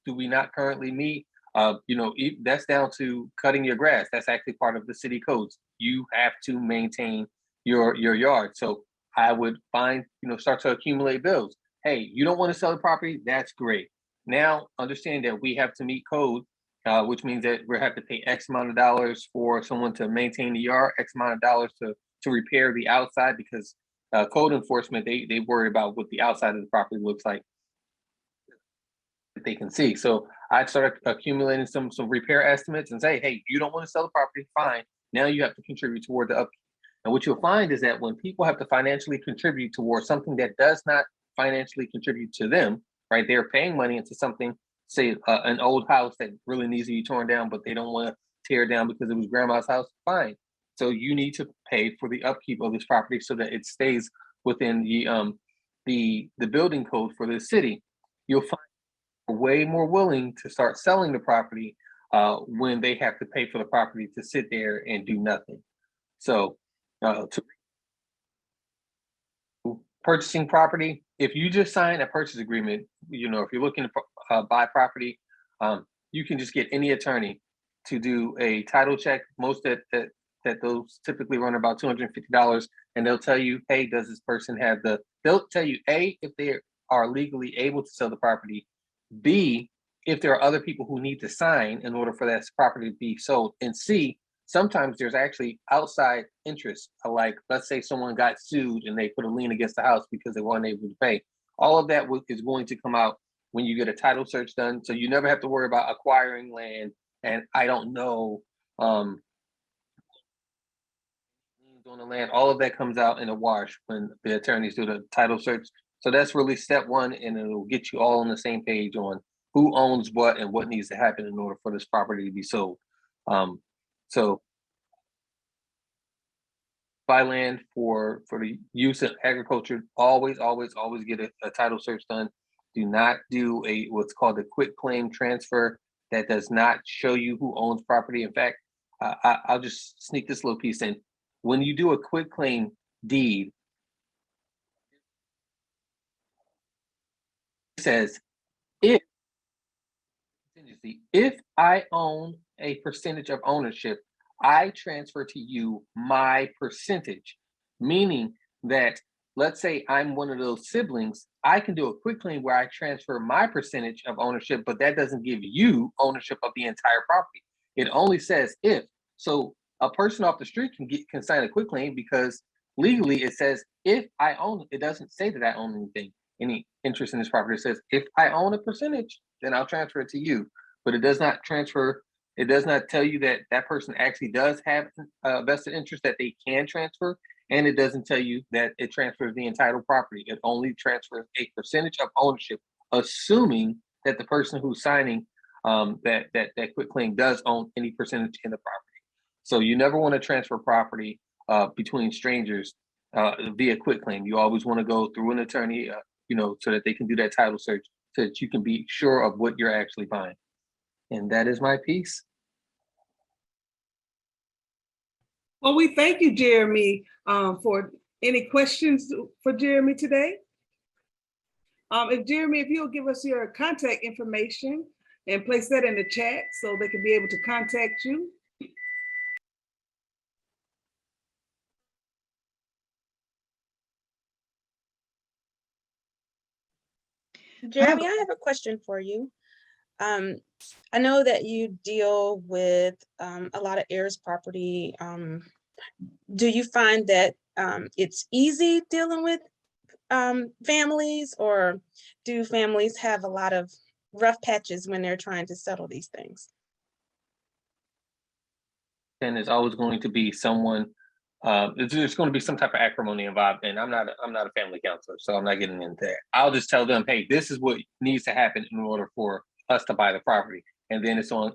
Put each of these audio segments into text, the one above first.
do we not currently meet? That's down to cutting your grass. That's actually part of the city codes. You have to maintain your yard. So I would start to accumulate bills. Hey, you don't want to sell the property? That's great. Now understand that we have to meet code, which means that we have to pay X amount of dollars for someone to maintain the yard, X amount of dollars to repair the outside, because code enforcement, they worry about what the outside of the property looks like that they can see. So I started accumulating some repair estimates and say, hey, you don't want to sell the property, fine. Now you have to contribute toward the upkeep. And what you'll find is that when people have to financially contribute towards something that does not financially contribute to them, right? They're paying money into something, say an old house that really needs to be torn down, but they don't want to tear it down because it was grandma's house, fine. So you need to pay for the upkeep of this property so that it stays within the building code for the city. You'll find way more willing to start selling the property when they have to pay for the property to sit there and do nothing. So to purchasing property, if you just sign a purchase agreement, if you're looking to buy property, you can just get any attorney to do a title check. Most that those typically run about $250, and they'll tell you, hey, does this person have they'll tell you, A, if they are legally able to sell the property, B, if there are other people who need to sign in order for that property to be sold, and C, sometimes there's actually outside interest. Like, let's say someone got sued and they put a lien against the house because they weren't able to pay. All of that is going to come out when you get a title search done. So you never have to worry about acquiring land. And I don't know, liens on the land. All of that comes out in a wash when the attorneys do the title search. So that's really step one, and it'll get you all on the same page on who owns what and what needs to happen in order for this property to be sold. So buy land for the use of agriculture, always get a title search done. Do not do what's called a quit claim transfer that does not show you who owns property. In fact, I'll just sneak this little piece in. When you do a quit claim deed, it says if I own a percentage of ownership, I transfer to you my percentage, meaning that, let's say I'm one of those siblings, I can do a quick claim where I transfer my percentage of ownership, but that doesn't give you ownership of the entire property. It only says if. So a person off the street can sign a quick claim because legally it says if I own it. It doesn't say that I own anything, any interest in this property. It says if I own a percentage, then I'll transfer it to you. But it does not transfer. It does not tell you that that person actually does have a vested interest that they can transfer. And it doesn't tell you that it transfers the entitled property. It only transfers a percentage of ownership, assuming that the person who's signing that quit claim does own any percentage in the property. So you never want to transfer property between strangers via quit claim. You always want to go through an attorney, so that they can do that title search, so that you can be sure of what you're actually buying. And that is my piece. Well, we thank you, Jeremy, for any questions for Jeremy today. If you'll give us your contact information and place that in the chat so they can be able to contact you. Jeremy, I have a question for you. I know that you deal with a lot of heirs property. Do you find that it's easy dealing with families, or do families have a lot of rough patches when they're trying to settle these things? And there's always going to be someone. There's going to be some type of acrimony involved, and I'm not a family counselor, so I'm not getting into that. I'll just tell them, hey, this is what needs to happen in order for us to buy the property, and then it's on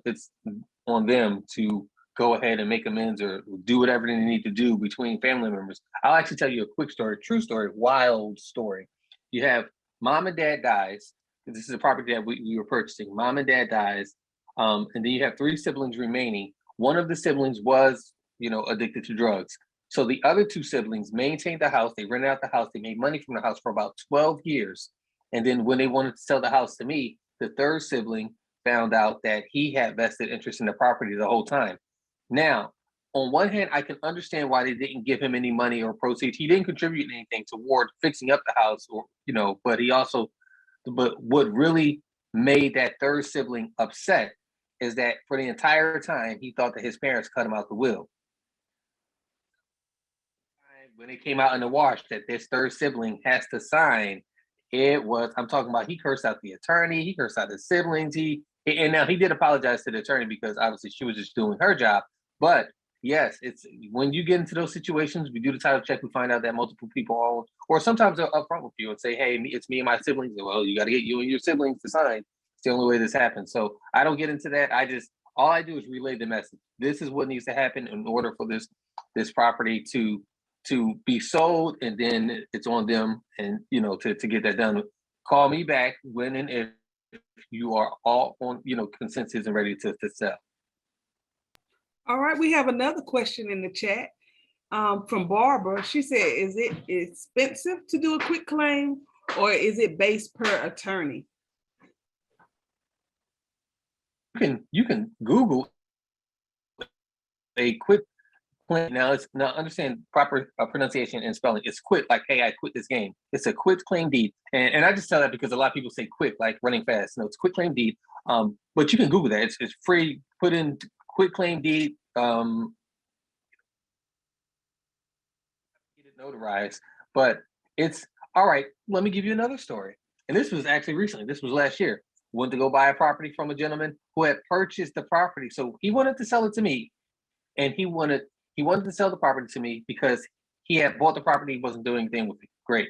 them to go ahead and make amends or do whatever they need to do between family members. I'll actually tell you a quick story, true story, wild story. You have mom and dad dies. This is a property that we were purchasing. Mom and dad dies, and then you have 3 siblings remaining. One of the siblings was, addicted to drugs. So the other 2 siblings maintained the house. They rented out the house. They made money from the house for about 12 years. And then when they wanted to sell the house to me, the 3rd sibling found out that he had vested interest in the property the whole time. Now, on one hand, I can understand why they didn't give him any money or proceeds. He didn't contribute anything toward fixing up the house, or but he also, but what really made that third sibling upset is that for the entire time he thought that his parents cut him out the will. When it came out in the wash that this third sibling has to sign, I'm talking about, he cursed out the attorney, he cursed out his siblings, and now he did apologize to the attorney because obviously she was just doing her job. But yes, it's when you get into those situations, we do the title check, we find out that multiple people or sometimes they're upfront with you and say, hey, it's me and my siblings. Well, you got to get you and your siblings to sign. It's the only way this happens. So I don't get into that. All I do is relay the message. This is what needs to happen in order for this property to be sold, and then it's on them, and to get that done. Call me back when and if you are all on consensus and ready to sell. All right, we have another question in the chat from Barbara. She said, is it expensive to do a quit claim, or is it based per attorney? You can Google a quit claim. Now understand proper pronunciation and spelling. It's quit, like, hey, I quit this game. It's a quit claim deed, and I just tell that because a lot of people say quit like running fast. No, it's quit claim deed. But you can Google that. It's free. Put in quit claim deed. Get it notarized. But it's all right. Let me give you another story. And this was actually recently. This was last year. Went to go buy a property from a gentleman who had purchased the property. So he wanted to sell it to me, and he wanted to sell the property to me because he had bought the property, wasn't doing anything with it. Great.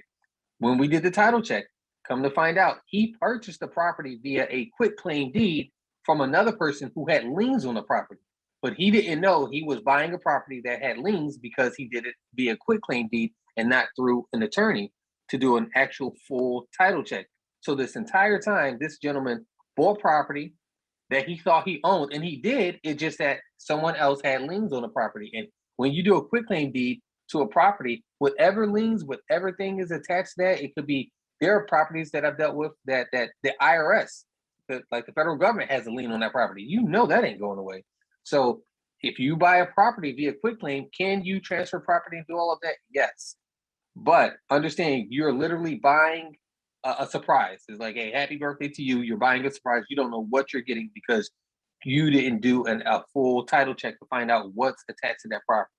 When we did the title check, come to find out, he purchased the property via a quit claim deed from another person who had liens on the property. But he didn't know he was buying a property that had liens because he did it via quit claim deed and not through an attorney to do an actual full title check. So this entire time, this gentleman bought property that he thought he owned, and he did. It's just that someone else had liens on the property. And when you do a quit claim deed to a property, whatever liens, whatever thing is attached to that, it could be, there are properties that I've dealt with that the IRS, like the federal government, has a lien on that property. That ain't going away. So if you buy a property via quit claim, can you transfer property and do all of that? Yes. But understand, you're literally buying a surprise. It's like, hey, happy birthday to you. You're buying a surprise. You don't know what you're getting because you didn't do a full title check to find out what's attached to that property.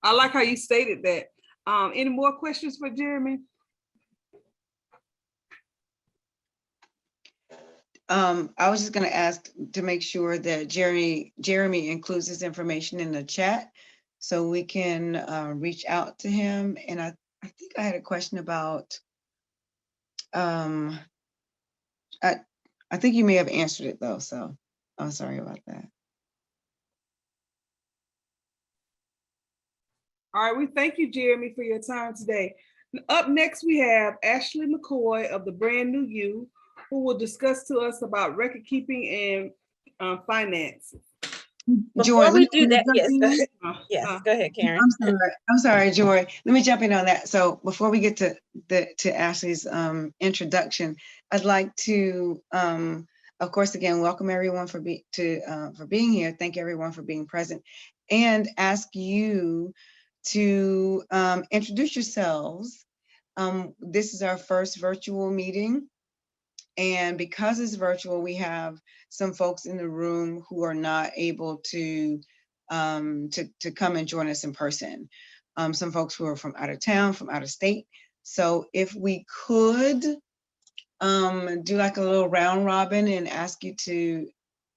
I like how you stated that. Any more questions for Jeremy? I was just going to ask to make sure that Jeremy includes his information in the chat so we can reach out to him. And I think I had a question about, I think you may have answered it though, so I'm sorry about that. All right, we thank you, Jeremy, for your time today. Up next, we have Ashley McCoy of the Brand New You, who will discuss to us about record keeping and finance. Before Joy, we do that, yes, go ahead, Karen. I'm sorry, Joy. Let me jump in on that. So before we get to Ashley's introduction, I'd like to, of course, again, welcome everyone for being here. Thank everyone for being present, and ask you to introduce yourselves. This is our first virtual meeting. And because it's virtual, we have some folks in the room who are not able to come and join us in person. Some folks who are from out of town, from out of state. So if we could do like a little round robin and ask you to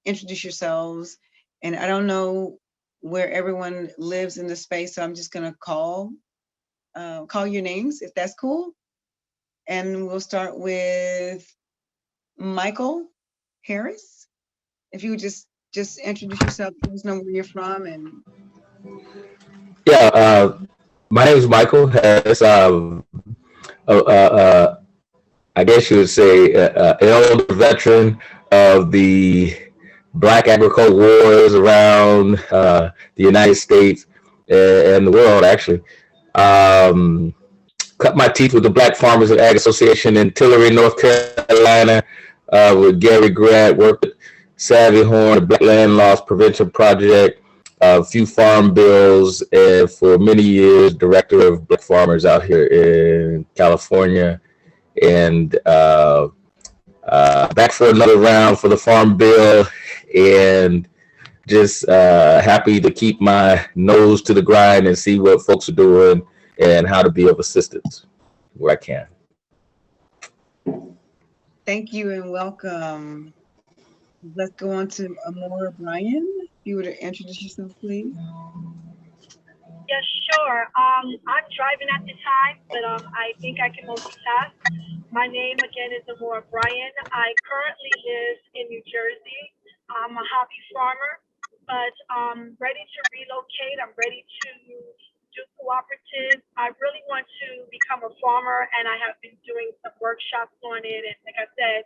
introduce yourselves. And I don't know where everyone lives in the space, so I'm just gonna call your names, if that's cool. And we'll start with Michael Harris. If you would just introduce yourself, let us know where you're from. And yeah, my name is Michael Harris. I guess you would say an old veteran of the Black agricultural wars around the United States and the world, actually. Cut my teeth with the Black Farmers and Ag Association in Tillery, North Carolina, with Gary Grant. Worked with Savvy Horn, the Black Land Loss Prevention Project, a few farm bills, and for many years, director of Black Farmers out here in California. And back for another round for the farm bill, and just happy to keep my nose to the grind and see what folks are doing and how to be of assistance where I can. Thank you and welcome. Let's go on to Amora Bryan. If you were to introduce yourself, please. Yes, sure. I'm driving at the time, but I think I can multitask. My name again is Amora Bryan. I currently live in New Jersey. I'm a hobby farmer, but I'm ready to relocate. I'm ready to do cooperative. I really want to become a farmer, and I have been doing some workshops on it. And like I said,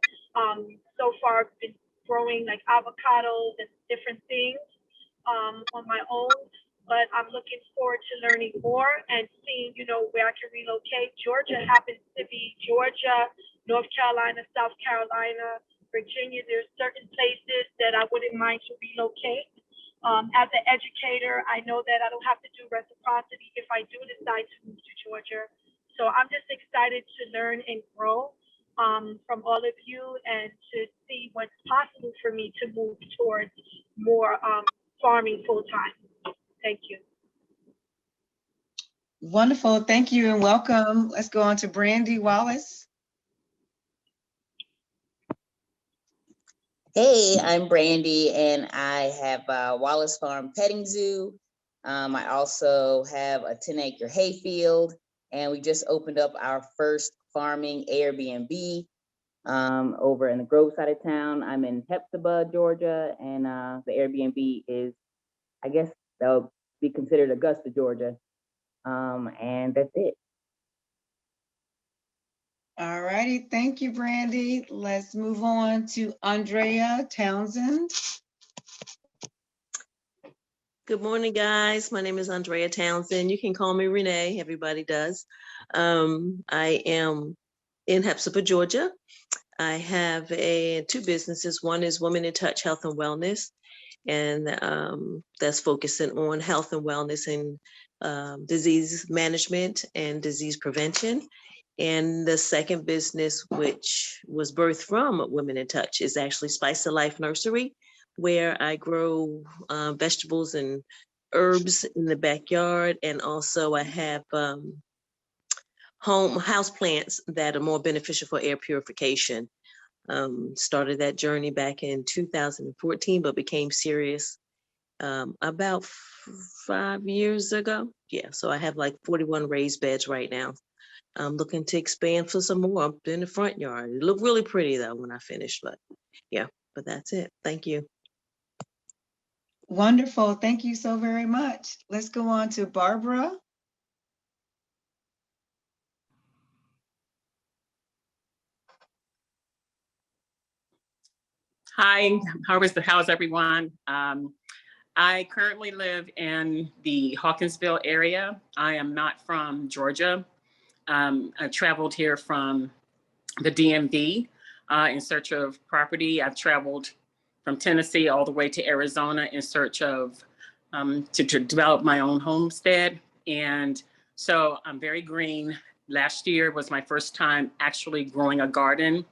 so far I've been growing like avocados and different things on my own. But I'm looking forward to learning more and seeing, where I can relocate. Georgia happens to be Georgia, North Carolina, South Carolina, Virginia. There's certain places that I wouldn't mind to relocate. As an educator, I know that I don't have to do reciprocity if I do decide to move to Georgia. So I'm just excited to learn and grow from all of you and to see what's possible for me to move towards more farming full time. Thank you. Wonderful. Thank you and welcome. Let's go on to Brandy Wallace. Hey, I'm Brandy, and I have Wallace Farm Petting Zoo. I also have a 10-acre hayfield, and we just opened up our first farming Airbnb over in the Grove side of town. I'm in Hepzibah, Georgia, and the Airbnb is, I guess, they'll be considered Augusta, Georgia. And that's it. All righty. Thank you, Brandy. Let's move on to Andrea Townsend. Good morning, guys. My name is Andrea Townsend. You can call me Renee. Everybody does. I am in Hepzibah, Georgia. I have two businesses. One is Women in Touch Health and Wellness, and that's focusing on health and wellness and disease management and disease prevention. And the second business, which was birthed from Women in Touch, is actually Spice of Life Nursery, where I grow vegetables and herbs in the backyard. And also I have house plants that are more beneficial for air purification. Started that journey back in 2014, but became serious about 5 years ago. Yeah, so I have like 41 raised beds right now. I'm looking to expand for some more up in the front yard. It looked really pretty though when I finished, but yeah, but that's it. Thank you. Wonderful. Thank you so very much. Let's go on to Barbara. Hi, how's everyone? I currently live in the Hawkinsville area. I am not from Georgia. I traveled here from the DMV in search of property. I've traveled from Tennessee all the way to Arizona in search of to develop my own homestead. And so I'm very green. Last year was my first time actually growing a garden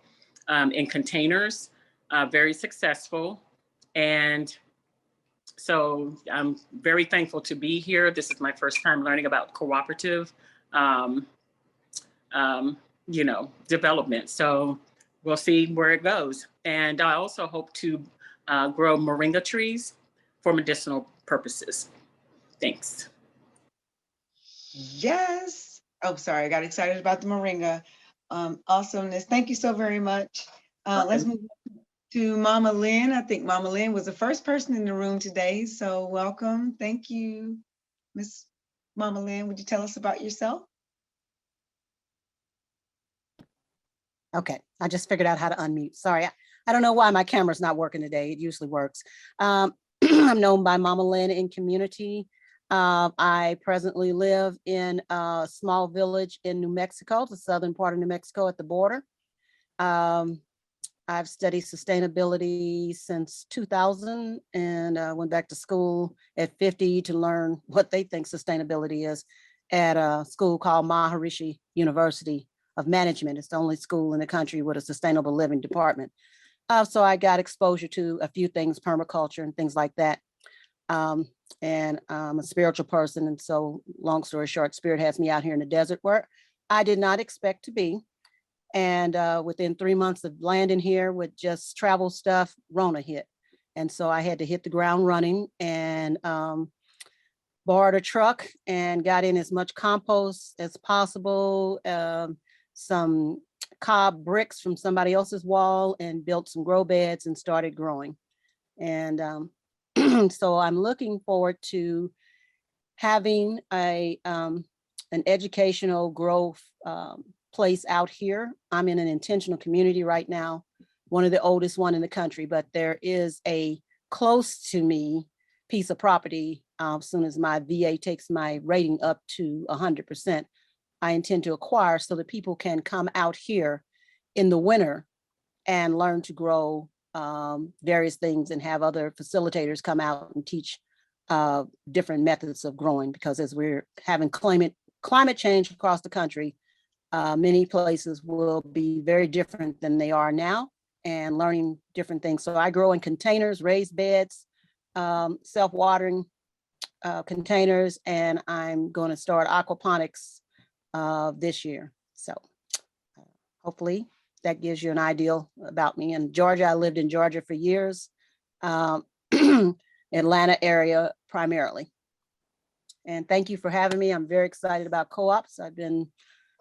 in containers. Very successful. And so I'm very thankful to be here. This is my first time learning about cooperative, development. So we'll see where it goes. And I also hope to grow moringa trees for medicinal purposes. Thanks. Yes. Oh, sorry. I got excited about the moringa. Awesomeness. Thank you so very much. Let's move to Mama Lynn. I think Mama Lynn was the first person in the room today. So welcome. Thank you, Miss Mama Lynn. Would you tell us about yourself? Okay, I just figured out how to unmute. Sorry, I don't know why my camera's not working today. It usually works. I'm known by Mama Lynn in community. I presently live in a small village in New Mexico, the southern part of New Mexico at the border. I've studied sustainability since 2000 and went back to school at 50 to learn what they think sustainability is at a school called Maharishi University of Management. It's the only school in the country with a sustainable living department. So I got exposure to a few things, permaculture and things like that. And I'm a spiritual person. And so long story short, Spirit has me out here in the desert where I did not expect to be. And within 3 months of landing here with just travel stuff, Rona hit. And so I had to hit the ground running and borrowed a truck and got in as much compost as possible, some cob bricks from somebody else's wall and built some grow beds and started growing. And so I'm looking forward to having an educational growth place out here. I'm in an intentional community right now, one of the oldest one in the country, but there is a close to me piece of property. As soon as my VA takes my rating up to 100%, I intend to acquire so that people can come out here in the winter and learn to grow various things and have other facilitators come out and teach different methods of growing, because as we're having climate change across the country, many places will be very different than they are now, and learning different things. So I grow in containers, raised beds, self-watering containers, and I'm going to start aquaponics this year. So hopefully that gives you an idea about me. In Georgia, I lived in Georgia for years, Atlanta area primarily. And thank you for having me. I'm very excited about co-ops. I've been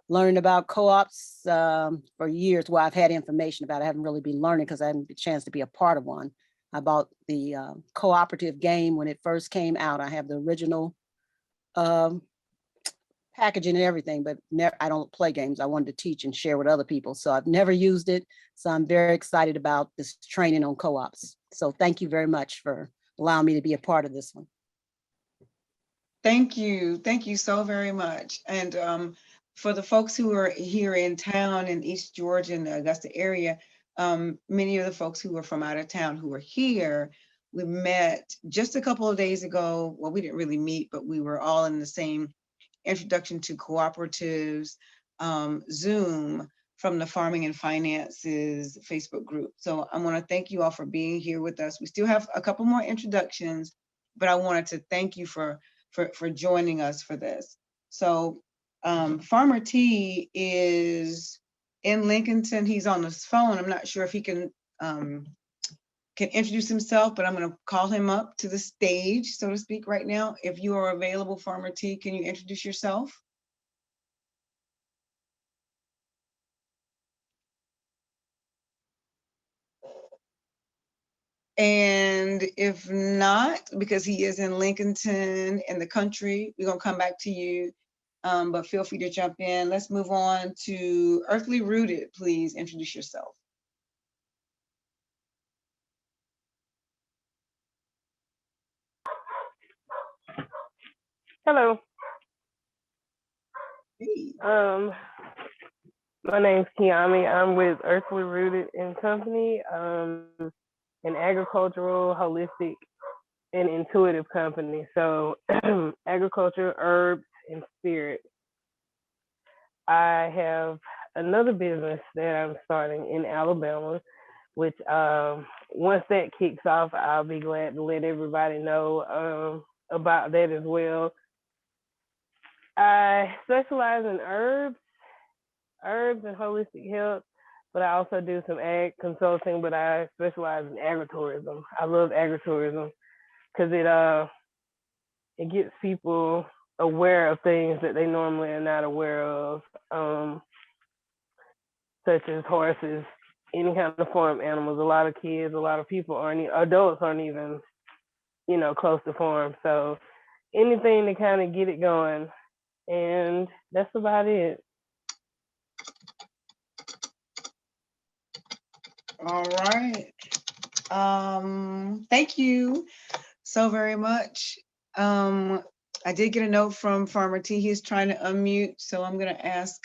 learning about co-ops for years. Well, I've had information about it. I haven't really been learning because I hadn't had a chance to be a part of one. I bought the cooperative game when it first came out. I have the original packaging and everything, but I don't play games. I wanted to teach and share with other people. So I've never used it. So I'm very excited about this training on co-ops. So thank you very much for allowing me to be a part of this one. Thank you. Thank you so very much. And for the folks who are here in town in East Georgia and the Augusta area, many of the folks who are from out of town who are here, we met just a couple of days ago. Well, we didn't really meet, but we were all in the same Introduction to Cooperatives Zoom from the Farming and Finances Facebook group. So I want to thank you all for being here with us. We still have a couple more introductions, but I wanted to thank you for joining us for this. So Farmer T is in Lincolnton. He's on his phone. I'm not sure if he can introduce himself, but I'm going to call him up to the stage, so to speak, right now. If you are available, Farmer T, can you introduce yourself? And if not, because he is in Lincolnton in the country, we're going to come back to you, but feel free to jump in. Let's move on to Earthly Rooted. Please introduce yourself. Hello. Hey. My name's Kiami. I'm with Earthly Rooted and Company, an agricultural, holistic, and intuitive company. So agriculture, herbs, and spirit. I have another business that I'm starting in Alabama, which once that kicks off, I'll be glad to let everybody know about that as well. I specialize in herbs and holistic health, but I also do some ag consulting, but I specialize in agritourism. I love agritourism because it gets people aware of things that they normally are not aware of, such as horses, any kind of farm animals. A lot of kids, a lot of people adults aren't even, close to farm. So anything to kind of get it going. And that's about it. All right. Thank you so very much. I did get a note from Farmer T. He's trying to unmute, so I'm gonna ask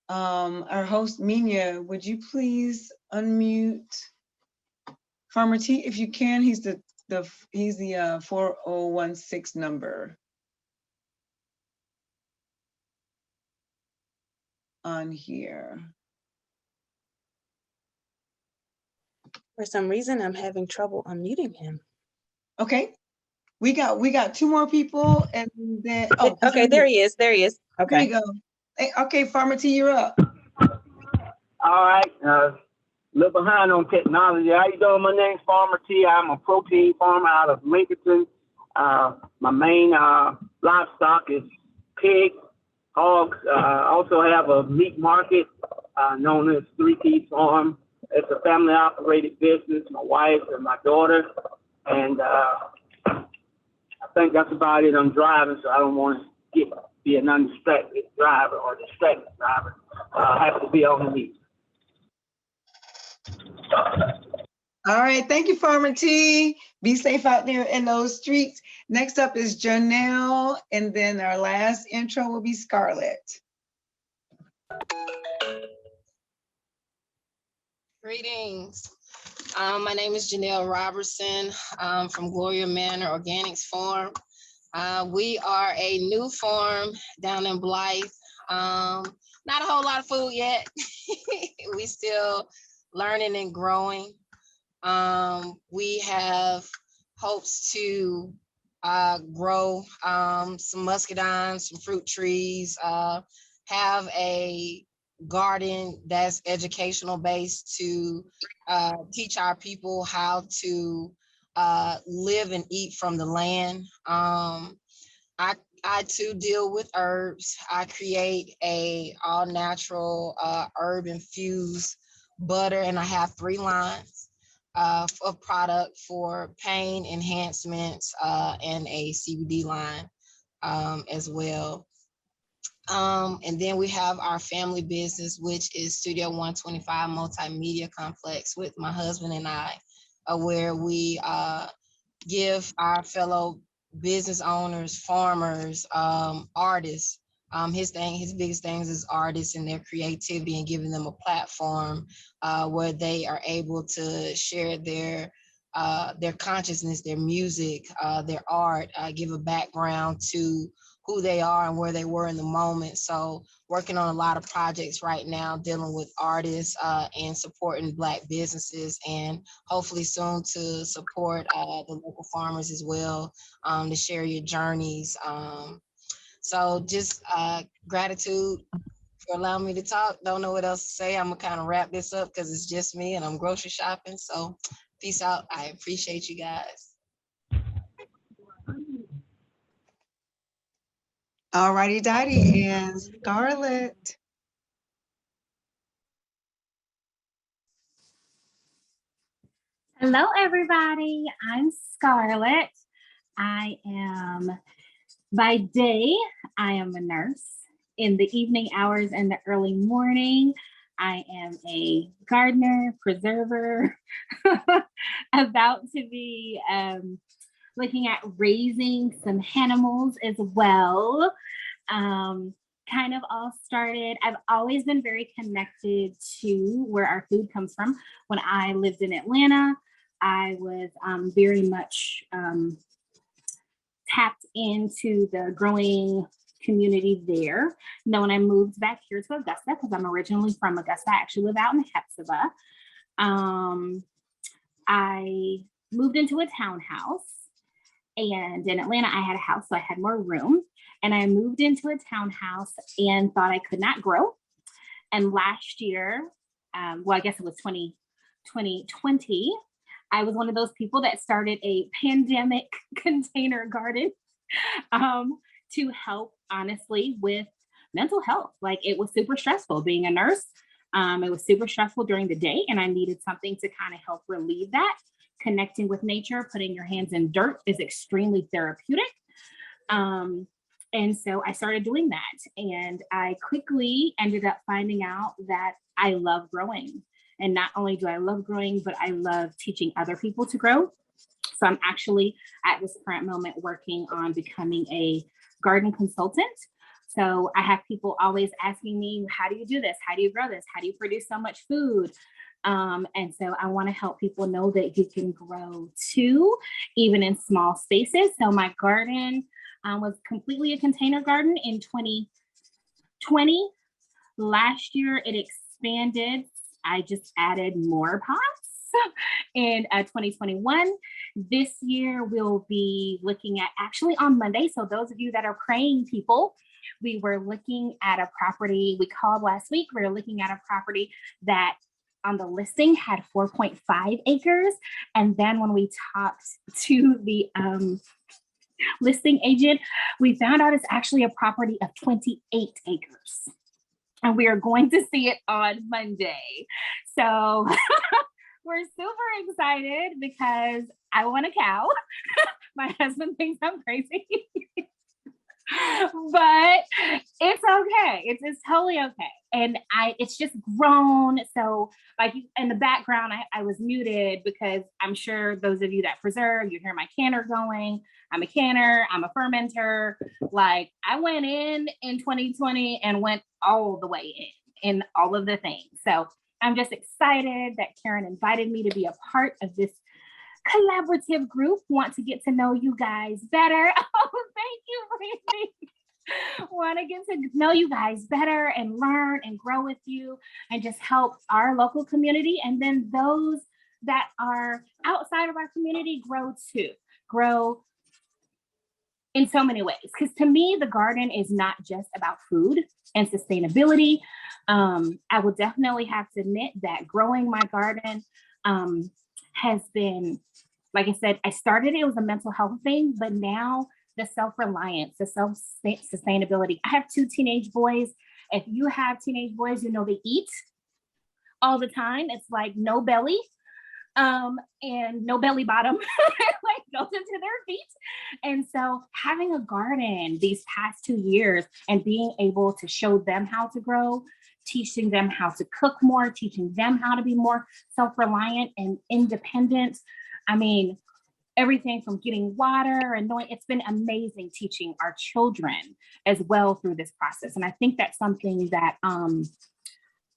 our host, Minya, would you please unmute Farmer T if you can? He's the 4016 number on here. For some reason, I'm having trouble unmuting him. Okay, we got two more people, and then Okay, there he is. There he is. There Okay. you go. Hey, okay, Farmer T, you're up. All right, a little behind on technology. How you doing? My name's Farmer T. I'm a protein farmer out of Lincoln. My main livestock is pigs, hogs. Also have a meat market known as 3 Keys Farm. It's a family operated business. My wife and my daughter, and I think that's about it. I'm driving, so I don't want to be an undistracted driver or distracted driver. I have to be on the meet. All right, thank you, Farmer T. Be safe out there in those streets. Next up is Janelle, and then our last intro will be Scarlett. Greetings. My name is Janelle Robertson from Gloria Manor Organics Farm. We are a new farm down in Blythe. Not a whole lot of food yet. We still learning and growing. We have hopes to grow some muscadines, some fruit trees, have a garden that's educational based to teach our people how to live and eat from the land. I too deal with herbs. I create a all natural herb infused butter, and I have 3 lines of product for pain enhancements and a CBD line as well. And then we have our family business, which is Studio 125 Multimedia Complex with my husband and I, where we give our fellow business owners, farmers, artists, his biggest things is artists and their creativity, and giving them a platform where they are able to share their consciousness, their music, their art, give a background to who they are and where they were in the moment. So working on a lot of projects right now, dealing with artists and supporting Black businesses, and hopefully soon to support the local farmers as well, to share your journeys. So just gratitude for allowing me to talk. Don't know what else to say. I'm gonna kind of wrap this up because it's just me and I'm grocery shopping. So peace out. I appreciate you guys. All righty, Dottie, and Scarlett. Hello, everybody. I'm Scarlett. I am, by day, I am a nurse. In the evening hours and the early morning, I am a gardener, preserver, about to be looking at raising some animals as well. Kind of all started, I've always been very connected to where our food comes from. When I lived in Atlanta, I was very much tapped into the growing community there. And then when I moved back here to Augusta, because I'm originally from Augusta, I actually live out in Hepzibah. I moved into a townhouse, and in Atlanta, I had a house, so I had more room. And I moved into a townhouse and thought I could not grow. And last year, well, I guess it was 2020, I was one of those people that started a pandemic container garden to help, honestly, with mental health. Like, it was super stressful being a nurse. It was super stressful during the day, and I needed something to kind of help relieve that. Connecting with nature, putting your hands in dirt is extremely therapeutic. And so I started doing that, and I quickly ended up finding out that I love growing. And not only do I love growing, but I love teaching other people to grow. So I'm actually at this current moment working on becoming a garden consultant. So I have people always asking me, how do you do this? How do you grow this? How do you produce so much food? And so I want to help people know that you can grow too, even in small spaces. So my garden was completely a container garden in 2020. Last year it expanded. I just added more pots in 2021. This year we'll be looking at, actually on Monday, so those of you that are praying people, we were looking at a property, we called last week, we were looking at a property that on the listing had 4.5 acres. And then when we talked to the listing agent, we found out it's actually a property of 28 acres. And we are going to see it on Monday. So we're super excited because I want a cow. My husband thinks I'm crazy. But it's okay. It's totally okay. And it's just grown. So like in the background, I was muted because I'm sure those of you that preserve, you hear my canner going. I'm a canner, I'm a fermenter. Like I went in 2020 and went all the way in all of the things. So I'm just excited that Karen invited me to be a part of this collaborative group. Want to get to know you guys better. Oh, thank you, Randy. Want to get to know you guys better and learn and grow with you and just help our local community. And then those that are outside of our community grow too. Grow in so many ways. Because to me, the garden is not just about food and sustainability. I will definitely have to admit that growing my garden has been, like I said, I started, it was a mental health thing, but now the self-reliance, the self-sustainability. I have 2 teenage boys. If you have teenage boys, you know they eat all the time. It's like no belly and no belly bottom, like goes into their feet. And so having a garden these past 2 years and being able to show them how to grow, teaching them how to cook more, teaching them how to be more self-reliant and independent. I mean, everything from getting water and knowing, it's been amazing teaching our children as well through this process. And I think that's something that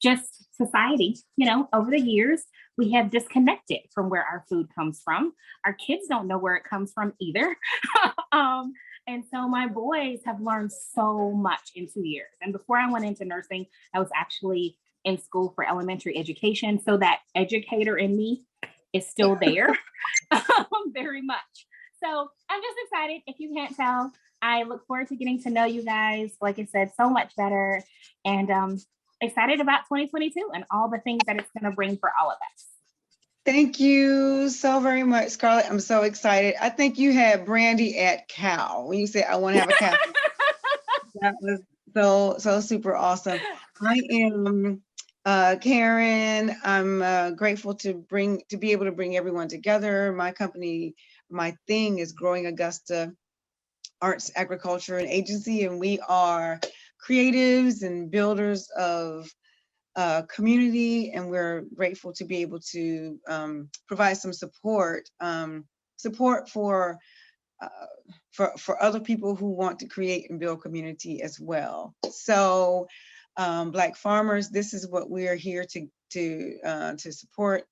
just society, you know, over the years, we have disconnected from where our food comes from. Our kids don't know where it comes from either. And so my boys have learned so much in 2 years. And before I went into nursing, I was actually in school for elementary education. So that educator in me is still there very much. So I'm just excited. If you can't tell, I look forward to getting to know you guys, like I said, so much better. And excited about 2022 and all the things that it's going to bring for all of us. Thank you so very much, Scarlett. I'm so excited. I think you had Brandy at cow when you said, I want to have a cow. That was so super awesome. I am Karen. I'm grateful to be able to bring everyone together. My company, my thing is Growing Augusta Arts, Agriculture, and Agency, and we are creatives and builders of community, and we're grateful to be able to provide some support for other people who want to create and build community as well. So Black farmers, this is what we are here to support.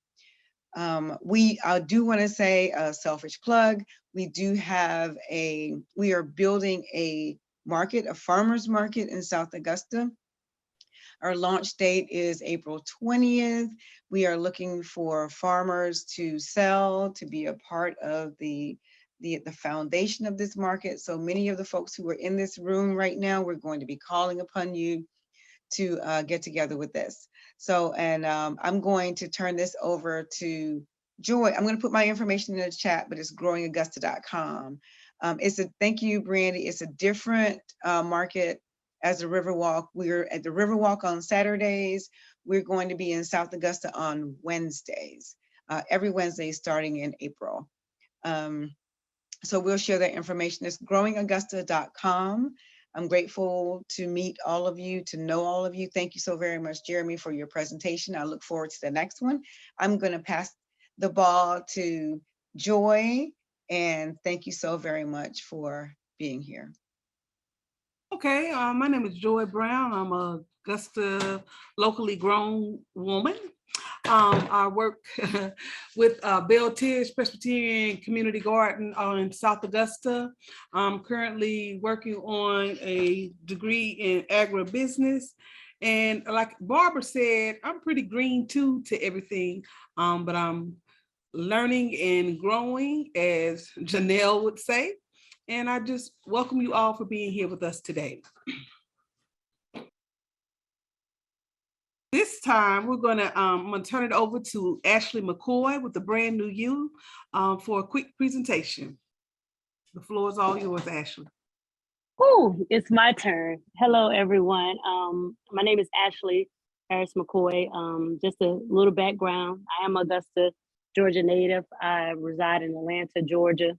I do want to say a selfish plug. We are building a farmers market in South Augusta. Our launch date is April 20th. We are looking for farmers to sell, to be a part of the foundation of this market. So many of the folks who are in this room right now, we're going to be calling upon you to get together with this. So, and I'm going to turn this over to Joy. I'm going to put my information in the chat, but it's growingaugusta.com. Thank you, Brandy. It's a different market as the Riverwalk. We're at the Riverwalk on Saturdays. We're going to be in South Augusta on Wednesdays, every Wednesday starting in April. So we'll share that information. It's growingaugusta.com. I'm grateful to meet all of you, to know all of you. Thank you so very much, Jeremy, for your presentation. I look forward to the next one. I'm going to pass the ball to Joy And thank you so very much for being here. Okay, my name is Joy Brown. I'm a Augusta locally grown woman. I work with Bell Tish Presbyterian Community Garden in South Augusta. I'm currently working on a degree in agribusiness. And like Barbara said, I'm pretty green too to everything, but I'm learning and growing, as Janelle would say. And I just welcome you all for being here with us today. This time, we're gonna I'm gonna turn it over to Ashley McCoy with the Brand New You for a quick presentation. The floor is all yours, Ashley. Oh, it's my turn. Hello, everyone. My name is Ashley Harris McCoy. Just a little background. I am Augusta, Georgia native. I reside in Atlanta, Georgia,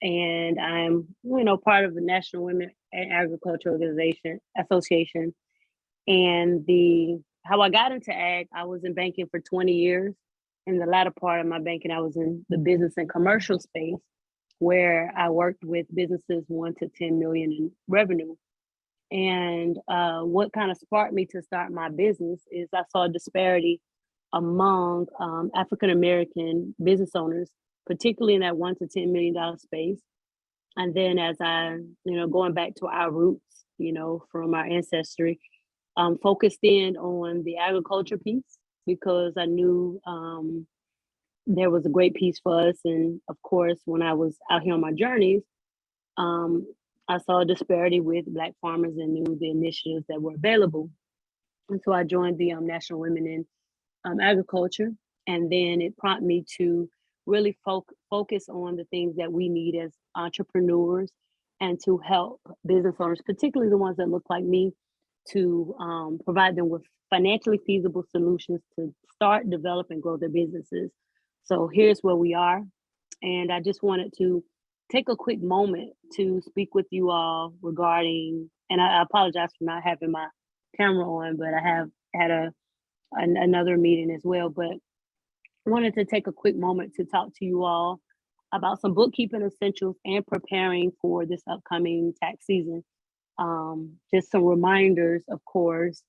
and I'm, part of the National Women and Agriculture Association. And how I got into ag, I was in banking for 20 years. In the latter part of my banking, I was in the business and commercial space, where I worked with businesses 1 to 10 million in revenue. And what kind of sparked me to start my business is I saw a disparity among African-American business owners, particularly in that 1 to 10 million dollar space. And then as I, going back to our roots, from our ancestry, focused in on the agriculture piece, because I knew there was a great piece for us. And of course, when I was out here on my journeys, I saw a disparity with Black farmers and knew the initiatives that were available. And so I joined the National Women in Agriculture. And then it prompted me to really focus on the things that we need as entrepreneurs and to help business owners, particularly the ones that look like me, to provide them with financially feasible solutions to start, develop, and grow their businesses. So here's where we are. And I just wanted to take a quick moment to speak with you all regarding, and I apologize for not having my camera on, but I have had another meeting as well. But I wanted to take a quick moment to talk to you all about some bookkeeping essentials and preparing for this upcoming tax season. Just some reminders, of course,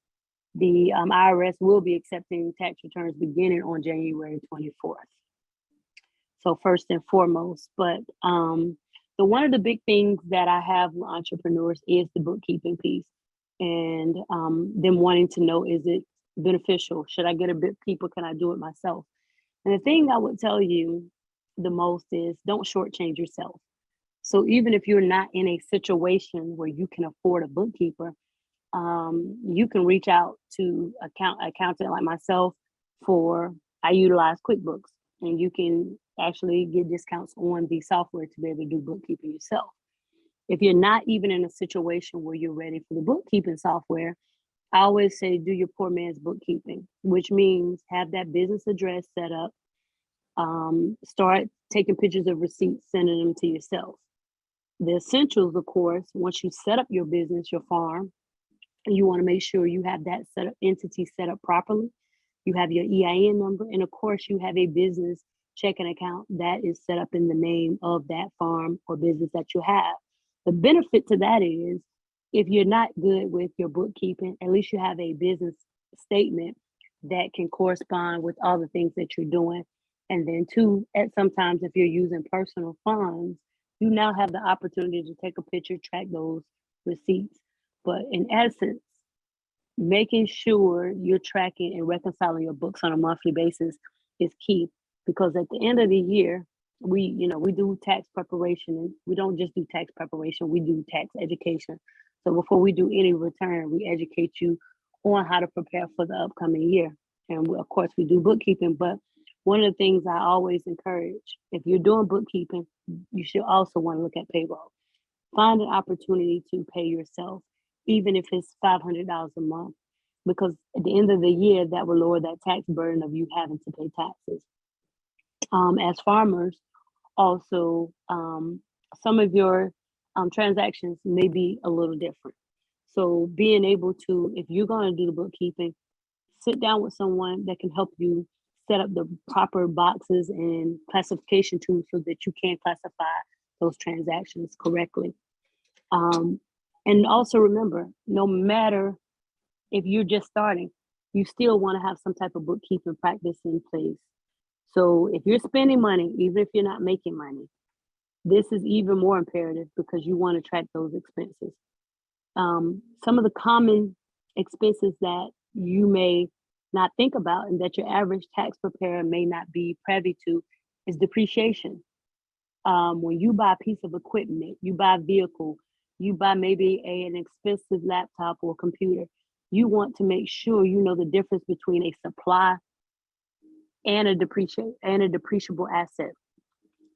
the IRS will be accepting tax returns beginning on January 24th. So first and foremost, but so one of the big things that I have with entrepreneurs is the bookkeeping piece, and them wanting to know, is it beneficial? Should I get a bookkeeper? Can I do it myself? And the thing I would tell you the most is don't shortchange yourself. So even if you're not in a situation where you can afford a bookkeeper, you can reach out to accountant like myself I utilize QuickBooks, and you can actually get discounts on the software to be able to do bookkeeping yourself. If you're not even in a situation where you're ready for the bookkeeping software, I always say do your poor man's bookkeeping, which means have that business address set up, start taking pictures of receipts, sending them to yourself. The essentials, of course, once you set up your business, your farm, you want to make sure you have that entity set up properly. You have your EIN number, and of course, you have a business checking account that is set up in the name of that farm or business that you have. The benefit to that is, if you're not good with your bookkeeping, at least you have a business statement that can correspond with all the things that you're doing. And then two, sometimes if you're using personal funds, you now have the opportunity to take a picture, track those receipts. But in essence, making sure you're tracking and reconciling your books on a monthly basis is key, because at the end of the year, we do tax preparation, and we don't just do tax preparation, we do tax education. So before we do any return, we educate you on how to prepare for the upcoming year. And of course, we do bookkeeping, but one of the things I always encourage, if you're doing bookkeeping, you should also want to look at payroll. Find an opportunity to pay yourself, even if it's $500 a month, because at the end of the year, that will lower that tax burden of you having to pay taxes. As farmers, also, some of your transactions may be a little different. So being able to, if you're going to do the bookkeeping, sit down with someone that can help you set up the proper boxes and classification tools so that you can classify those transactions correctly. And also remember, no matter if you're just starting, you still want to have some type of bookkeeping practice in place. So if you're spending money, even if you're not making money, this is even more imperative because you want to track those expenses. Some of the common expenses that you may not think about and that your average tax preparer may not be privy to is depreciation. When you buy a piece of equipment, you buy a vehicle, you buy maybe an expensive laptop or computer, you want to make sure you know the difference between a supply and a depreciable asset.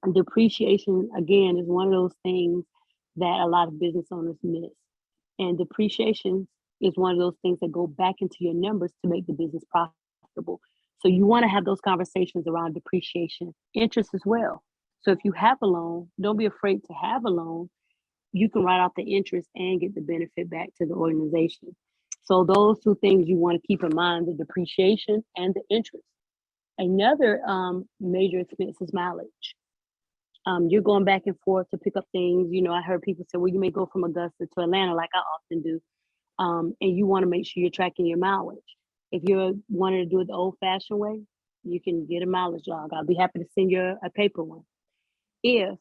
And depreciation, again, is one of those things that a lot of business owners miss. And depreciation is one of those things that go back into your numbers to make the business profitable. So you want to have those conversations around depreciation, interest as well. So if you have a loan, don't be afraid to have a loan. You can write off the interest and get the benefit back to the organization. So those two things you want to keep in mind, the depreciation and the interest. Another major expense is mileage. You're going back and forth to pick up things. You know, I heard people say, well, you may go from Augusta to Atlanta like I often do. And you want to make sure you're tracking your mileage. If you're wanting to do it the old fashioned way, you can get a mileage log. I'll be happy to send you a paper one. If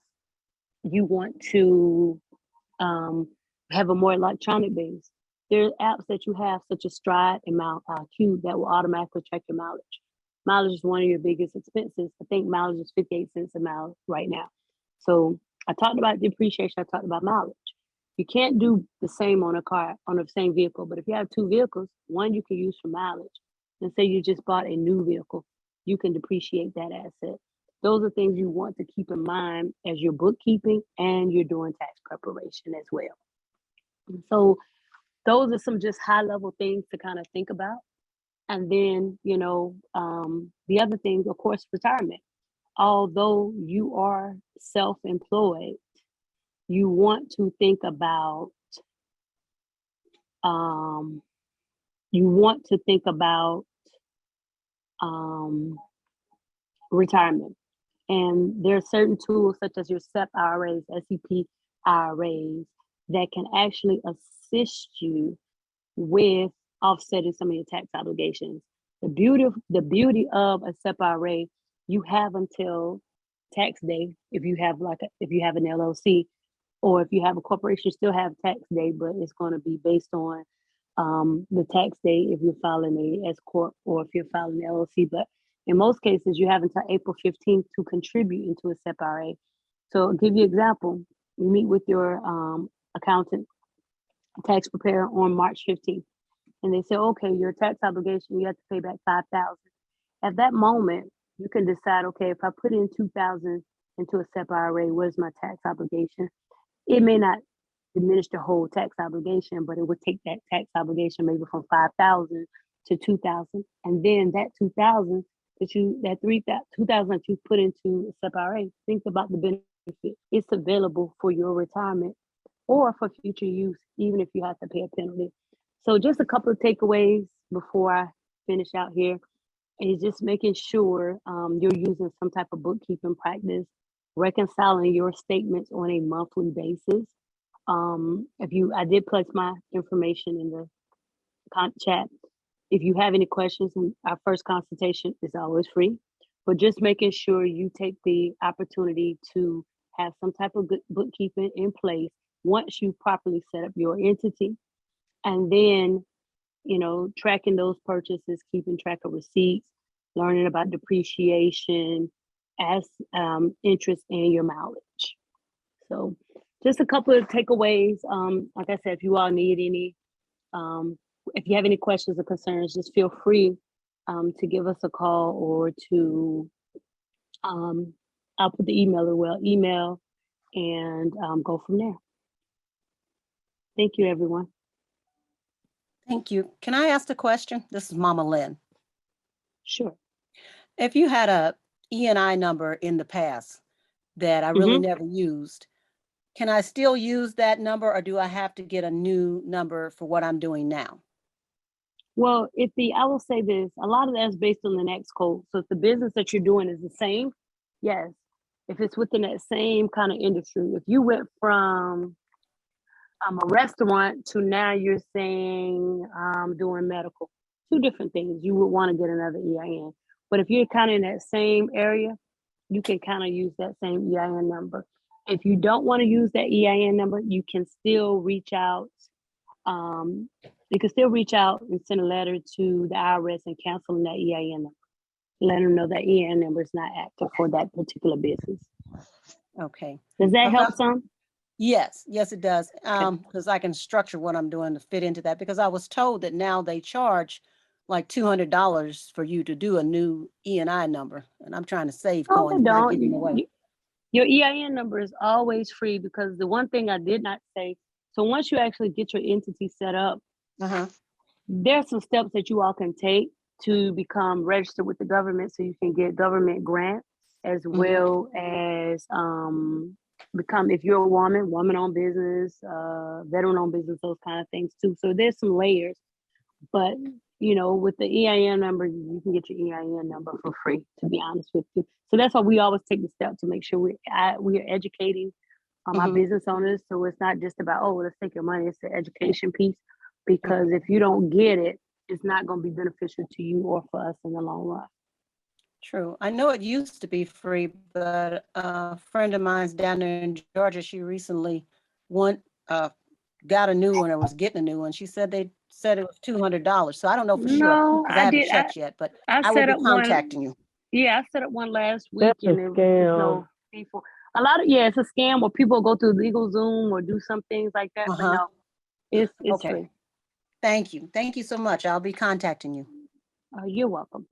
you want to have a more electronic base, there are apps that you have such as Stride and Cube that will automatically track your mileage. Mileage is one of your biggest expenses. I think mileage is 58 cents a mile right now. So I talked about depreciation, I talked about mileage. You can't do the same on a car, on the same vehicle, but if you have two vehicles, one you can use for mileage. And say you just bought a new vehicle, you can depreciate that asset. Those are things you want to keep in mind as you're bookkeeping and you're doing tax preparation as well. And so those are some just high level things to kind of think about. And then, you know, the other thing, of course, retirement. Although you are self-employed, you want to think about retirement. And there are certain tools such as your SEP IRAs, SEP IRAs that can actually assist you with offsetting some of your tax obligations. The beauty of a SEP IRA, you have until tax day if you have an LLC, or if you have a corporation, you still have tax day, but it's going to be based on the tax day if you're filing a S corp or if you're filing an LLC. But in most cases, you have until April 15th to contribute into a SEP IRA. So I'll give you an example. You meet with your accountant, tax preparer on March 15th. And they say, okay, your tax obligation, you have to pay back $5,000. At that moment, you can decide, okay, if I put in $2,000 into a SEP IRA, where's my tax obligation? It may not diminish the whole tax obligation, but it would take that tax obligation maybe from $5,000 to $2,000. And then that $2,000 that $2,000 that you put into a SEP IRA, think about the benefit. It's available for your retirement or for future use, even if you have to pay a penalty. So just a couple of takeaways before I finish out here is just making sure you're using some type of bookkeeping practice, reconciling your statements on a monthly basis. I did place my information in the chat. If you have any questions, our first consultation is always free, but just making sure you take the opportunity to have some type of good bookkeeping in place once you properly set up your entity. And then, you know, tracking those purchases, keeping track of receipts, learning about depreciation, as interest and your mileage. So just a couple of takeaways. Like I said, if you all need any, if you have any questions or concerns, just feel free to give us a call or to, I'll put the email as well, email and go from there. Thank you, everyone. Thank you. Can I ask a question? This is Mama Lynn. Sure. If you had a E&I number in the past that I really never used, can I still use that number or do I have to get a new number for what I'm doing now? Well, I will say this, a lot of that's based on the next code. So if the business that you're doing is the same, yes. If it's within that same kind of industry, if you went from a restaurant to now you're saying doing medical, two different things, you would want to get another EIN. But if you're kind of in that same area, you can kind of use that same EIN number. If you don't want to use that EIN number, you can still reach out. You can still reach out and send a letter to the IRS and cancel that EIN number. Let them know that EIN number is not active for that particular business. Okay. Does that help some? Yes, it does. Because I can structure what I'm doing to fit into that, because I was told that now they charge like $200 for you to do a new E&I number, and I'm trying to save No, coins, they not giving don't. away. Your EIN number is always free, because the one thing I did not say, so once you actually get your entity set up, there's some steps that you all can take to become registered with the government, so you can get government grants, as well as become, if you're a woman-owned business, veteran-owned business, those kind of things too. So there's some layers, but with the EIN number, you can get your EIN number for free, to be honest with you. So that's why we always take the step to make sure we are educating our business owners. So it's not just about, oh, let's take your money. It's the education piece, because if you don't get it, it's not going to be beneficial to you or for us in the long run. True. I know it used to be free, but a friend of mine's down there in Georgia, she recently got a new one or was getting a new one. She said they said it was $200. So I don't know for sure, No, because I haven't checked yet, but I will set be up one. contacting you. Yeah, I set up one last week, That's a and it was no scam. fee for a lot of. Yeah, it's a scam where people go through LegalZoom or do some things like that. But no, it's Okay. free. Thank you so much. I'll be contacting you. You're welcome.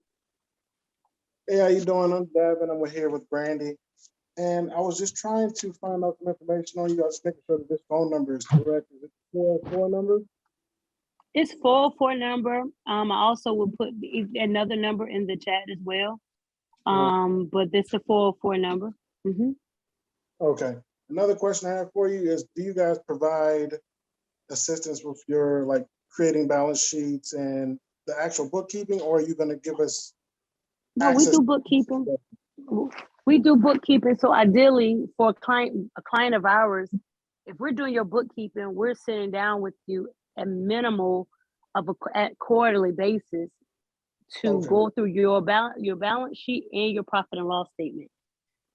Hey, how you doing? I'm Devin. I'm here with Brandy, and I was just trying to find out some information on you. I was making sure that this phone number is correct. Is it 404 number? It's 404 number. I also will put another number in the chat as well. But this is the 404 number. Okay. Another question I have for you is, do you guys provide assistance with your creating balance sheets and the actual bookkeeping, or are you going to give us No, we do bookkeeping. We do bookkeeping. So ideally, for a client of ours, if we're doing your bookkeeping, we're sitting down with you at minimal of at quarterly basis to go through your balance sheet and your profit and loss statement.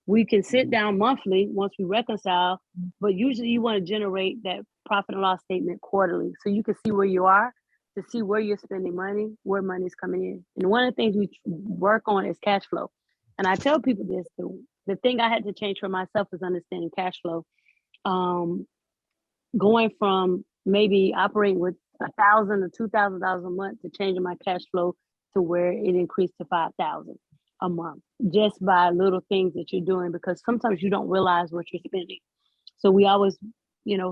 We can sit down monthly once we reconcile, but usually you want to generate that profit and loss statement quarterly, so you can see where you are, to see where you're spending money, where money's coming in. And one of the things we work on is cash flow. And I tell people this, the thing I had to change for myself is understanding cash flow. Going from maybe operating with $1,000 to $2,000 a month to changing my cash flow to where it increased to $5,000 a month, just by little things that you're doing, because sometimes you don't realize what you're spending. So we always,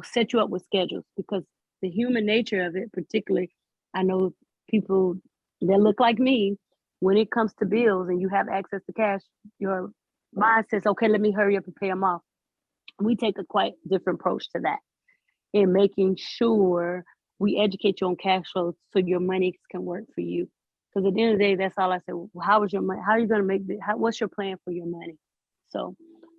set you up with schedules, because the human nature of it, particularly, I know people that look like me, when it comes to bills and you have access to cash, your mind says, okay, let me hurry up and pay them off. We take a quite different approach to that, in making sure we educate you on cash flow so your money can work for you. Because at the end of the day, that's all I say. Well, how is your money? How are you going to make it? What's your plan for your money? So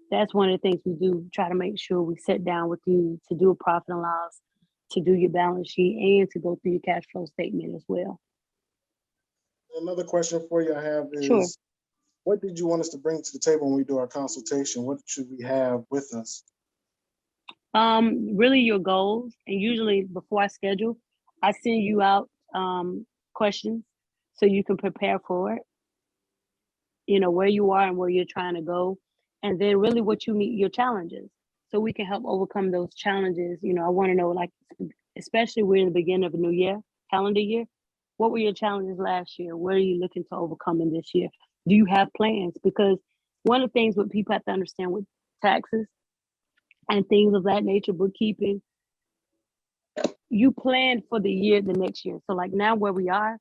that's one of the things we do, try to make sure we sit down with you to do a profit and loss, to do your balance sheet, and to go through your cash flow statement as well. Another question for you I have is, Sure. What did you want us to bring to the table when we do our consultation? What should we have with us? Really your goals. And usually before I schedule, I send you out questions so you can prepare for it. Where you are and where you're trying to go. And then really what you meet, your challenges. So we can help overcome those challenges. I want to know, especially we're in the beginning of a new year, calendar year. What were your challenges last year? What are you looking to overcome in this year? Do you have plans? Because one of the things what people have to understand with taxes and things of that nature, bookkeeping, you plan for the next year. So now where we are,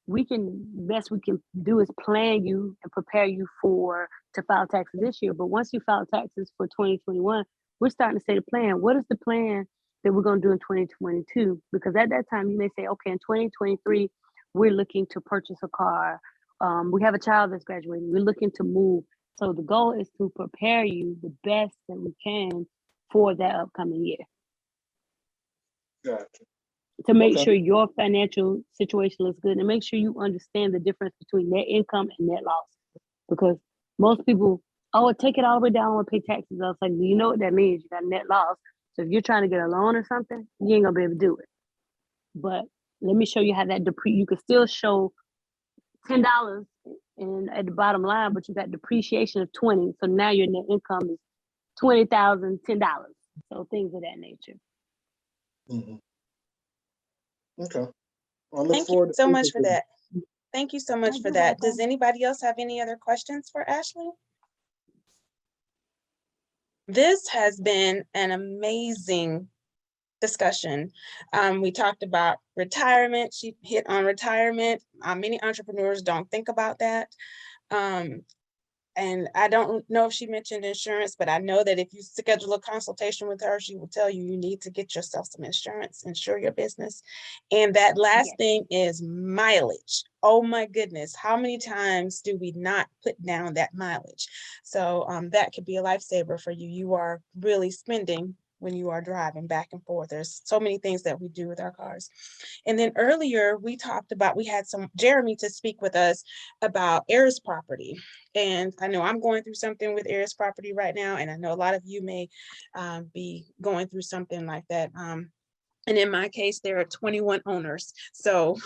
best we can do is plan you and prepare you to file taxes this year. But once you file taxes for 2021, we're starting to say the plan. What is the plan that we're going to do in 2022? Because at that time you may say, okay, in 2023, we're looking to purchase a car. We have a child that's graduating. We're looking to move. So the goal is to prepare you the best that we can for that upcoming year. Gotcha. To make Okay. sure your financial situation looks good and make sure you understand the difference between net income and net loss. Because most people, oh, take it all the way down and pay taxes. I was like, you know what that means? You got a net loss. So if you're trying to get a loan or something, you ain't gonna be able to do it. But let me show you how that you can still show $10 in at the bottom line, but you got depreciation of 20. So now your net income is $20,000, $10. So things of that nature. Mhm. Okay. I look Thank you forward to so speaking much for to you. that. Thank you so much for you're that. Does welcome. anybody else have any other questions for Ashley? This has been an amazing discussion. We talked about retirement. She hit on retirement. Many entrepreneurs don't think about that. And I don't know if she mentioned insurance, but I know that if you schedule a consultation with her, she will tell you you need to get yourself some insurance, insure your business. And that last thing is mileage. Oh my goodness, how many times do we not put down that mileage? So that could be a lifesaver for you. You are really spending when you are driving back and forth. There's so many things that we do with our cars. And then earlier we talked about, we had Jeremy to speak with us about heirs property. And I know I'm going through something with heirs property right now. And I know a lot of you may be going through something like that. And in my case, there are 21 owners. So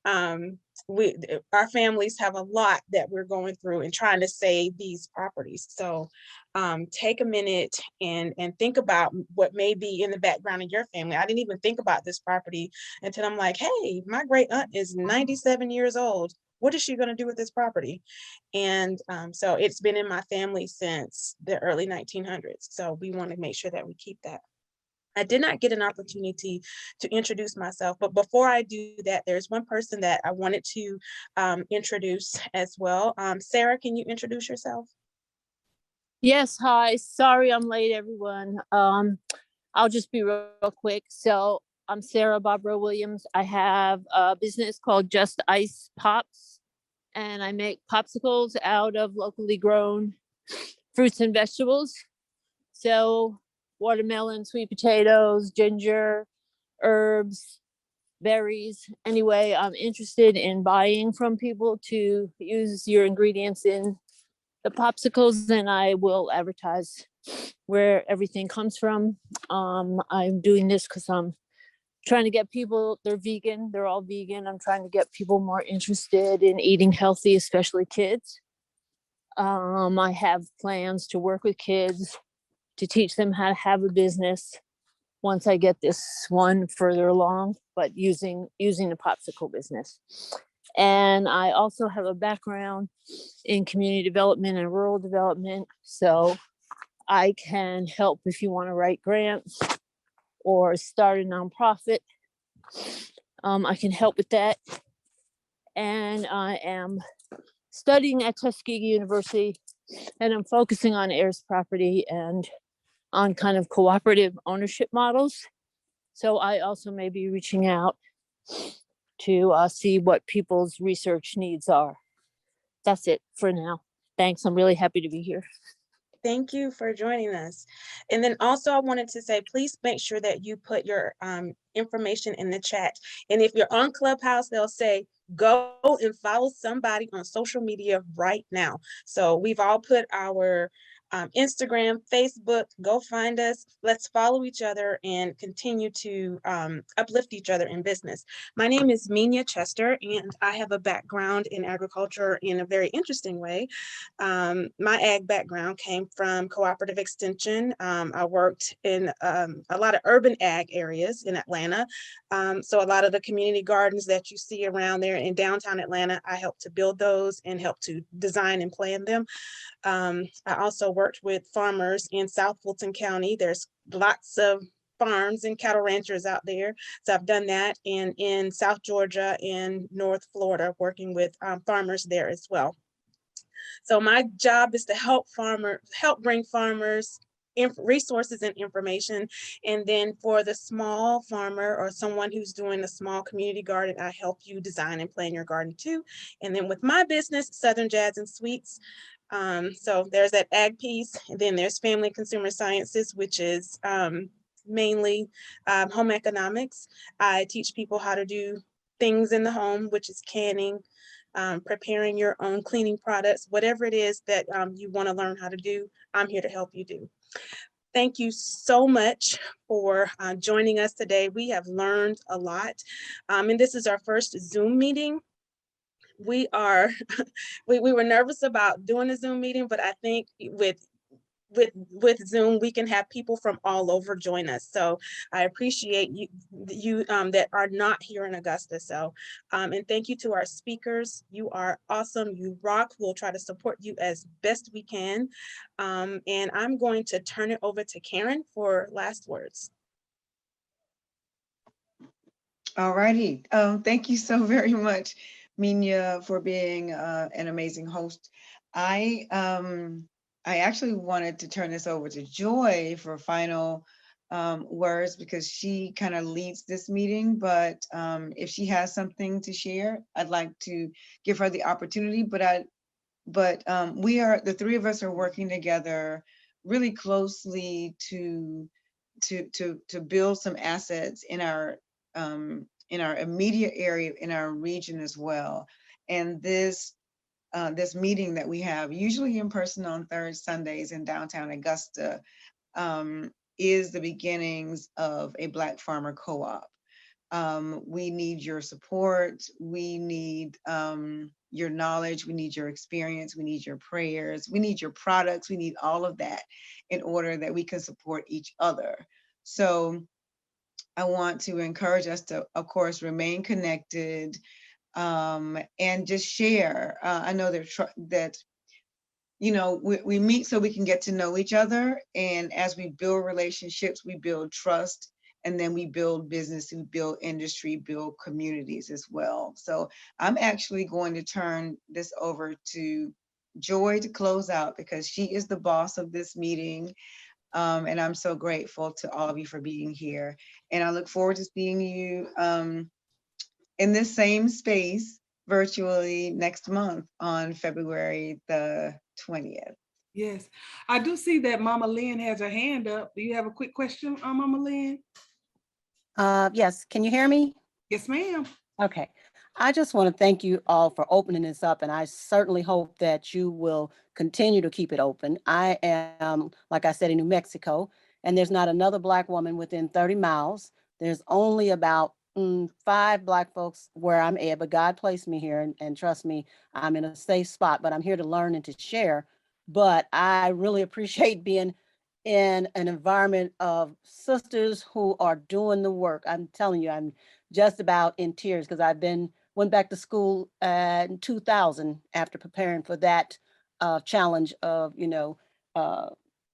our families have a lot that we're going through and trying to save these properties. So take a minute and think about what may be in the background of your family. I didn't even think about this property until I'm like, hey, my great aunt is 97 years old. What is she going to do with this property? And so it's been in my family since the early 1900s. So we want to make sure that we keep that. I did not get an opportunity to introduce myself, but before I do that, there's one person that I wanted to introduce as well. Sarah, can you introduce yourself? Yes, hi. Sorry I'm late, everyone. I'll just be real quick. So I'm Sarah Barbara Williams. I have a business called Just Ice Pops, and I make popsicles out of locally grown fruits and vegetables. So watermelon, sweet potatoes, ginger, herbs, berries. Anyway, I'm interested in buying from people to use your ingredients in the popsicles, and I will advertise where everything comes from. I'm doing this because I'm trying to get people, they're vegan, they're all vegan. I'm trying to get people more interested in eating healthy, especially kids. I have plans to work with kids to teach them how to have a business once I get this one further along, but using the popsicle business. And I also have a background in community development and rural development. So I can help if you want to write grants or start a nonprofit. I can help with that. And I am studying at Tuskegee University, and I'm focusing on heirs property and on kind of cooperative ownership models. So I also may be reaching out to see what people's research needs are. That's it for now. Thanks. I'm really happy to be here. Thank you for joining us. And then also I wanted to say, please make sure that you put your information in the chat. And if you're on Clubhouse, they'll say, go and follow somebody on social media right now. So we've all put our Instagram, Facebook, go find us. Let's follow each other and continue to uplift each other in business. My name is Minya Chester, and I have a background in agriculture in a very interesting way. My ag background came from cooperative extension. I worked in a lot of urban ag areas in Atlanta. So a lot of the community gardens that you see around there in downtown Atlanta, I helped to build those and help to design and plan them. I also worked with farmers in South Fulton County. There's lots of farms and cattle ranchers out there. So I've done that. And in South Georgia and North Florida, working with farmers there as well. So my job is to help bring farmers resources and information. And then for the small farmer or someone who's doing a small community garden, I help you design and plan your garden too. And then with my business, Southern Jazz and Sweets, so there's that ag piece, and then there's Family Consumer Sciences, which is mainly home economics. I teach people how to do things in the home, which is canning, preparing your own cleaning products, whatever it is that you want to learn how to do, I'm here to help you do. Thank you so much for joining us today. We have learned a lot, and this is our first Zoom meeting. We are, we were nervous about doing a Zoom meeting, but I think with Zoom, we can have people from all over join us. So I appreciate you that are not here in Augusta. So, and thank you to our speakers. You are awesome. You rock. We'll try to support you as best we can. And I'm going to turn it over to Karen for last words. All righty. Thank you so very much, Minya, for being an amazing host. I actually wanted to turn this over to Joy for final words because she kind of leads this meeting. But if she has something to share, I'd like to give her the opportunity. But the three of us are working together really closely to build some assets in our immediate area, in our region as well. And this meeting that we have, usually in person on third Sundays in downtown Augusta, is the beginnings of a Black farmer co-op. We need your support. We need your knowledge. We need your experience. We need your prayers. We need your products. We need all of that in order that we can support each other. So I want to encourage us to, of course, remain connected and just share. I know that we meet so we can get to know each other. And as we build relationships, we build trust, and then we build business, we build industry, build communities as well. So I'm actually going to turn this over to Joy to close out because she is the boss of this meeting. And I'm so grateful to all of you for being here. And I look forward to seeing you in this same space virtually next month on February the 20th. Yes, I do see that Mama Lynn has her hand up. Do you have a quick question on Mama Lynn? Yes, can you hear me? Yes, ma'am. Okay. I just want to thank you all for opening this up, and I certainly hope that you will continue to keep it open. I am, like I said, in New Mexico, and there's not another Black woman within 30 miles. There's only about 5 Black folks where I'm at, but God placed me here, and trust me, I'm in a safe spot, but I'm here to learn and to share. But I really appreciate being in an environment of sisters who are doing the work. I'm telling you, I'm just about in tears because went back to school in 2000 after preparing for that challenge of,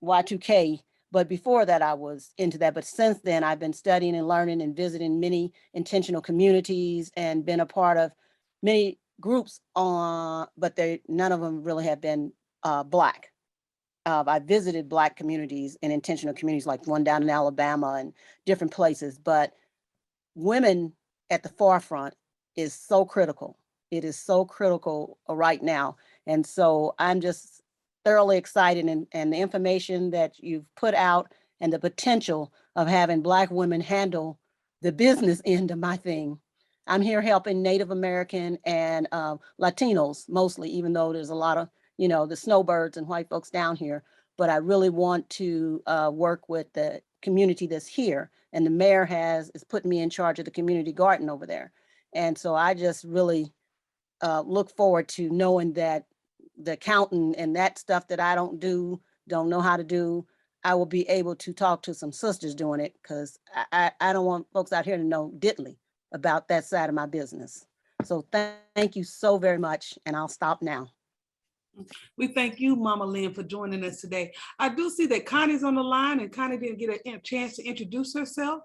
Y2K. But before that, I was into that. But since then, I've been studying and learning and visiting many intentional communities and been a part of many groups but none of them really have been Black. I visited Black communities and intentional communities like one down in Alabama and different places, but women at the forefront is so critical. It is so critical right now. And so I'm just thoroughly excited and the information that you've put out and the potential of having Black women handle the business end of my thing. I'm here helping Native American and Latinos mostly, even though there's a lot of, the snowbirds and white folks down here. But I really want to work with the community that's here. And the mayor is putting me in charge of the community garden over there. And so I just really look forward to knowing that the accounting and that stuff that I don't know how to do, I will be able to talk to some sisters doing it because I don't want folks out here to know diddly about that side of my business. So thank you so very much. And I'll stop now. We thank you, Mama Lynn, for joining us today. I do see that Connie's on the line, and Connie didn't get a chance to introduce herself.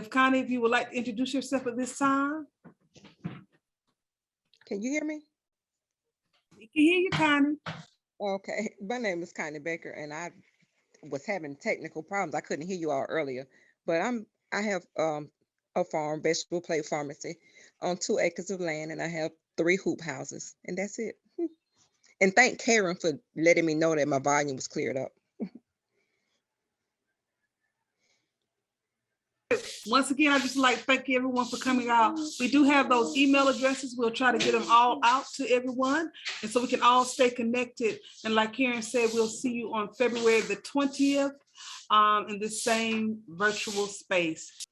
Connie, if you would like to introduce yourself at this time. Can you hear me? We can hear you, Connie. Okay, my name is Connie Baker, and I was having technical problems. I couldn't hear you all earlier, but I have a farm, vegetable plate pharmacy on 2 acres of land, and I have 3 hoop houses, and that's it. And thank Karen for letting me know that my volume was cleared up. Once again, I just like to thank everyone for coming out. We do have those email addresses. We'll try to get them all out to everyone. And so we can all stay connected. And like Karen said, we'll see you on February the 20th in the same virtual space.